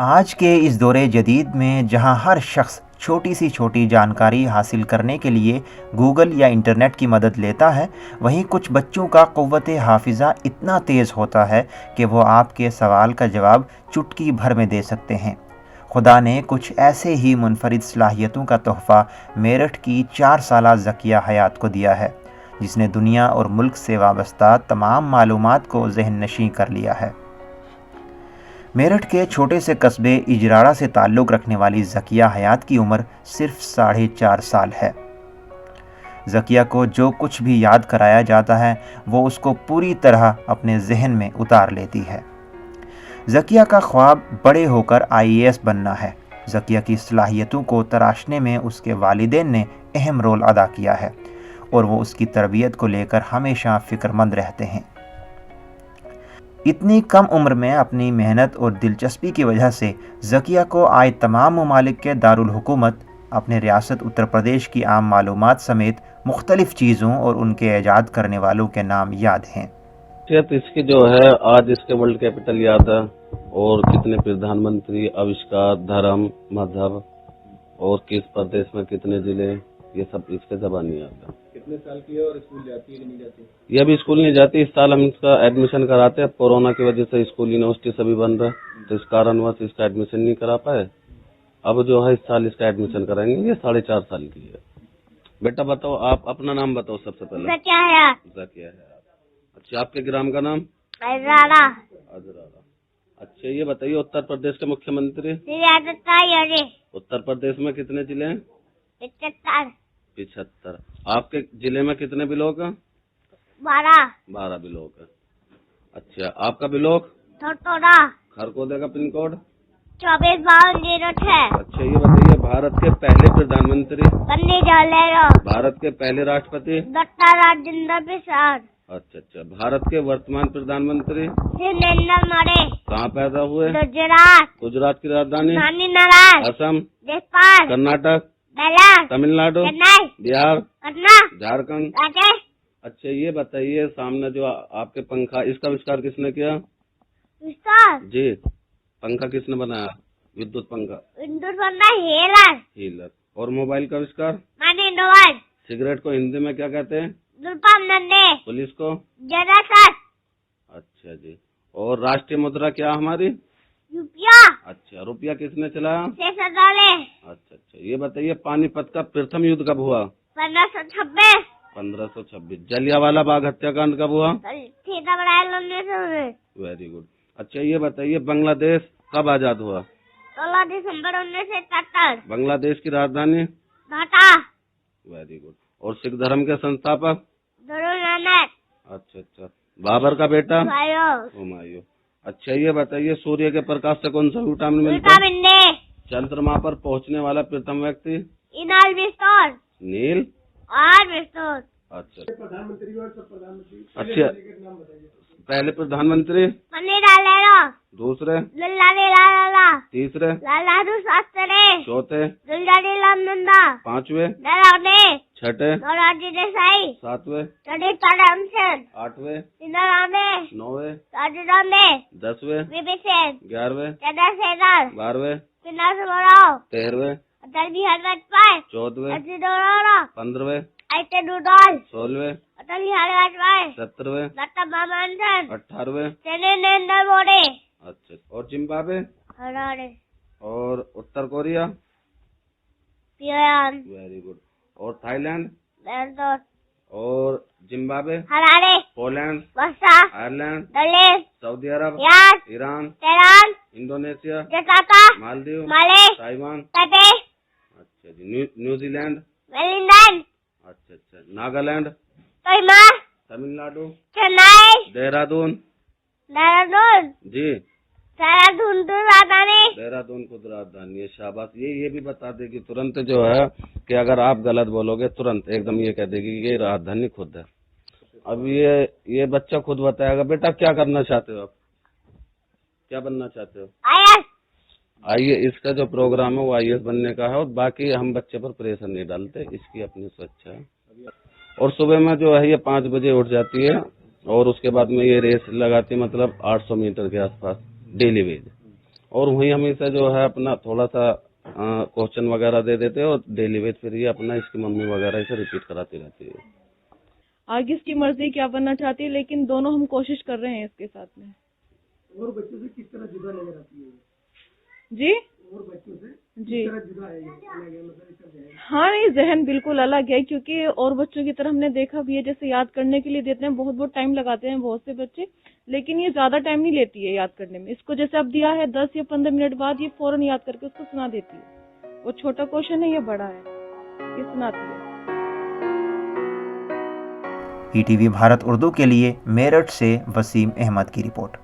आज के इस दौरे जदीद में जहां हर शख्स छोटी सी छोटी जानकारी हासिल करने के लिए गूगल या इंटरनेट की मदद लेता है, वहीं कुछ बच्चों का क़ुव्वत हाफिज़ा इतना तेज़ होता है कि वो आपके सवाल का जवाब चुटकी भर में दे सकते हैं। खुदा ने कुछ ऐसे ही मुनफरिद सलाहियतों का तोहफ़ा मेरठ की 4 साला ज़किया हयात को दिया है, जिसने दुनिया और मुल्क से वाबस्ता तमाम मालूमात को ज़हन नशीं कर लिया है। मेरठ के छोटे से कस्बे इजराड़ा से ताल्लुक़ रखने वाली ज़किया हयात की उम्र सिर्फ 4.5 साल है। ज़किया को जो कुछ भी याद कराया जाता है वो उसको पूरी तरह अपने जहन में उतार लेती है। ज़किया का ख्वाब बड़े होकर IAS बनना है। ज़किया की सलाहियतों को तराशने में उसके वालिदैन ने अहम रोल अदा किया है और वो उसकी तरबियत को लेकर हमेशा फ़िक्रमंद रहते हैं। इतनी कम उम्र में अपनी मेहनत और दिलचस्पी की वजह से ज़किया को आए तमाम ममालिक के दारुल हुकूमत अपने रियासत उत्तर प्रदेश की आम मालूमात समेत मुख्तलिफ चीज़ों और उनके ईजाद करने वालों के नाम याद हैं। इसकी जो है आज इसके वर्ल्ड कैपिटल याद है और कितने प्रधानमंत्री, आविष्कार, धर्म, मजहब और किस प्रदेश में कितने जिले, ये सब इसके जबानी याद है। कितने साल की है और स्कूल जाती है कि नहीं जाती? ये अभी स्कूल नहीं जाती। इस साल हम इसका एडमिशन कराते हैं। कोरोना की वजह से स्कूल यूनिवर्सिटी सभी बंद है, तो इस कारणवश इसका एडमिशन नहीं करा पाए। अब जो है इस साल इसका एडमिशन कराएंगे। ये 4.5 साल की है। बेटा बताओ, आप अपना नाम बताओ सबसे पहले। ज़किया है। ज़किया है। अच्छा, आपके ग्राम का नाम? अजराड़ा। अजराड़ा। अच्छा, ये बताइए उत्तर प्रदेश के मुख्यमंत्री? उत्तर प्रदेश में कितने जिले हैं? 75। आपके जिले में कितने ब्लॉक हैं? 12 ब्लॉक है। अच्छा, आपका ब्लॉक? खरगोदे का पिन कोड? 245206। अच्छा, ये बताइए भारत के पहले प्रधानमंत्री? पंडित जवाहरलाल। भारत के पहले राष्ट्रपति? डॉक्टर राजेंद्र प्रसाद। अच्छा, भारत के वर्तमान प्रधानमंत्री? नरेंद्र मोदी। कहाँ पैदा हुए? गुजरात। गुजरात की राजधानी? गांधीनगर। असम? जयपुर। कर्नाटक? तमिलनाडु? बिहार? झारखंड? अच्छा, ये बताइए सामने जो आपके पंखा, इसका आविष्कार किसने किया? जी, पंखा किसने बनाया? विद्युत पंखा? हीलर। और मोबाइल का आविष्कार? सिगरेट को हिंदी में क्या कहते हैं? पुलिस को? अच्छा जी। और राष्ट्रीय मुद्रा क्या हमारी? रुपया। अच्छा, रुपया किसने चलाया? अच्छा, ये बताइए पानीपत का प्रथम युद्ध कब हुआ? 1526। जलियांवाला बाग हत्याकांड कब हुआ? Very good. अच्छा, ये बताइए बांग्लादेश कब आजाद हुआ? 16 दिसंबर 1977। बांग्लादेश की राजधानी? ढाका। Very good. और सिख धर्म के संस्थापक? गुरु नानक। अच्छा, बाबर का बेटा? हुमायूं। अच्छा, ये बताइए सूर्य के प्रकाश से कौन सा विटामिन मिलता है? चंद्रमा पर पहुंचने वाला प्रथम व्यक्ति? Neil Armstrong. अच्छा, अच्छा, पहले प्रधानमंत्री? पंडित जवाहरलाल। दूसरे? लाला। तीसरे? लालू शास्त्री। चौथे? जवाहरलाल नंदा। पांचवे? छठे? मोरारजी देसाई। सातवें? पंडित करमचंद। आठवें? इंदिरा गांधी। नौवे? राजीव गांधी। 10वें? वीपी सिंह। 11वें? चंद्रशेखर। 12वें? राव। 13वें? अटल बिहारी वाजपेयी। 14वें? अजीत जोगी। 15वें? ऐसे डूडल। 16वें? अटल बिहारी वाजपेयी। 17वें? डॉक्टर मनमोहन। 18वें? नरेंद्र मोदी। अच्छा, और जिम्बाब्वे? हरारे। और उत्तर कोरिया? पियोंग। Very good. और थाईलैंड? बैंकॉक। और Zimbabwe? Harare. Poland? Warsaw. Ireland? Delhi. Saudi Arabia? याद। Iran? Tehran. Indonesia? Jakarta. Maldives? Male. Taiwan? Taipei. अच्छा जी। न्यूजीलैंड? वेलिंगटन। अच्छा, नागालैंड? कोहिमा। तमिलनाडु? चेन्नई। देहरादून? जी, देहरादून तो राजधानी। देहरादून खुद राजधानी है। शाबाश। ये भी बता देगी तुरंत जो है कि अगर आप गलत बोलोगे तुरंत एकदम ये कह देगी कि ये राजधानी खुद है। अब ये बच्चा खुद बताएगा। बेटा क्या करना चाहते हो आप? क्या बनना चाहते हो? आइए, इसका जो प्रोग्राम है वो IAS बनने का है और बाकी हम बच्चे पर प्रेशर नहीं डालते, इसकी अपनी स्वेच्छा है। और सुबह में जो है ये 5 बजे उठ जाती है और उसके बाद में ये रेस लगाती है, मतलब 800 मीटर के आसपास डेली वेज। और वहीं हम इसे जो है अपना थोड़ा सा क्वेश्चन वगैरह दे देते हैं और डेली वेज फिर ये अपना इसकी मम्मी वगैरह इसे रिपीट कराती रहती है। आगे इसकी मर्जी क्या बनना चाहती है, लेकिन दोनों हम कोशिश कर रहे हैं इसके साथ में। और बच्चों से किस तरह जुदा नजर आती है? जी और बच्चों से जी किस तरह जुदा है ये? अलग है, मतलब इसका जहन। हाँ, नहीं जहन बिल्कुल अलग है, क्योंकि और बच्चों की तरह हमने देखा भी है, जैसे याद करने के लिए देते हैं, बहुत बहुत टाइम लगाते हैं बहुत से बच्चे, लेकिन ये ज्यादा टाइम नहीं लेती है याद करने में। इसको जैसे अब दिया है 10 या 15 मिनट बाद ये फौरन याद करके उसको सुना देती है। वो छोटा क्वेश्चन है, ये बड़ा है, ये सुनाती है। ईटीवी भारत उर्दू के लिए मेरठ से वसीम अहमद की रिपोर्ट।